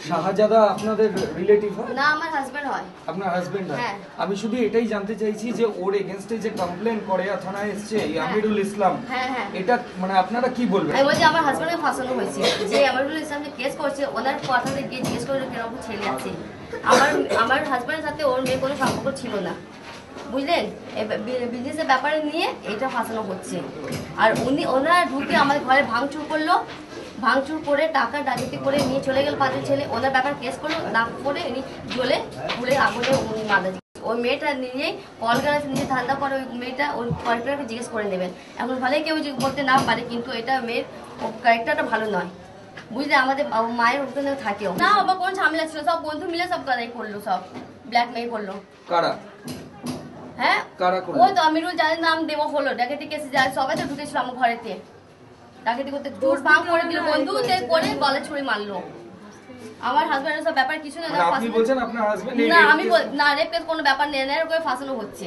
শাহজাদা আপনাদের রিলেটিভ হয়? না, আমার হাজবেন্ড হয়। আপনার হাজবেন্ড হয়? হ্যাঁ। আমি শুধু এটাই জানতে চাইছি যে ওর এগেইনস্টে যে কমপ্লেন করে থানায় এসেছে আমিরুল ইসলাম, হ্যাঁ হ্যাঁ, এটা মানে আপনারা কি বলবেন? আমি বলছি আমার হাজবেন্ডকে ফাঁসানো হয়েছে, যে আমিরুল ইসলাম যে কেস করছে ওনার কথাতে গিয়ে জিজ্ঞেস করে কেরকম ছেলে আছে। আমার হাজবেন্ডের সাথে ওর মেয়ে কোনো সম্পর্ক ছিল না, বুঝলেন? বিজনেসের ব্যাপারে নিয়ে এটা ফাঁসানো হচ্ছে। আর ওনারা ঢুকে আমাদের ঘরে ভাঙচুর করলো, ভাঙচুর করে টাকা ডাকাতি করে নিয়ে চলে গেল পাঁচজন ছেলে। ওনার ব্যাপার কেস করলো, না করে উনি জ্বলে পুড়ে আগুনে মারা যায়। ওই মেয়েটা নিজেই কল গাছ নিজে ধান্দা করে, ওই মেয়েটা ওই ক্যারেক্টারকে জিজ্ঞেস করে নেবেন। এখন ভালো কেউ বলতে না পারে, কিন্তু এটা মেয়ের ক্যারেক্টারটা ভালো নয়, বুঝলে? আমাদের মায়ের ওখানে থাকেও না, বাবা কোন ঝামেলা ছিল, সব বন্ধু মিলে সব গাদাই করলো, সব ব্ল্যাকমেইল করলো। কারা? হ্যাঁ, কারা করলো? ওই তো আমিরুল, যাদের নাম দেওয়া হলো, ডাকাতি কেসে যায় সবাই তো ঢুকেছিল আমার ঘরেতে, ডাকাতি করতে জোর ভাঙ করে দিল, বন্ধুতে করে গলা ছুরি মারলো। আমার হাজবেন্ডের সব ব্যাপার কিছু না। আপনি বলছেন আপনার হাজবেন্ড? না, আমি না, রেপ কেস কোনো ব্যাপার নেই, না করে ফাঁসানো হচ্ছে।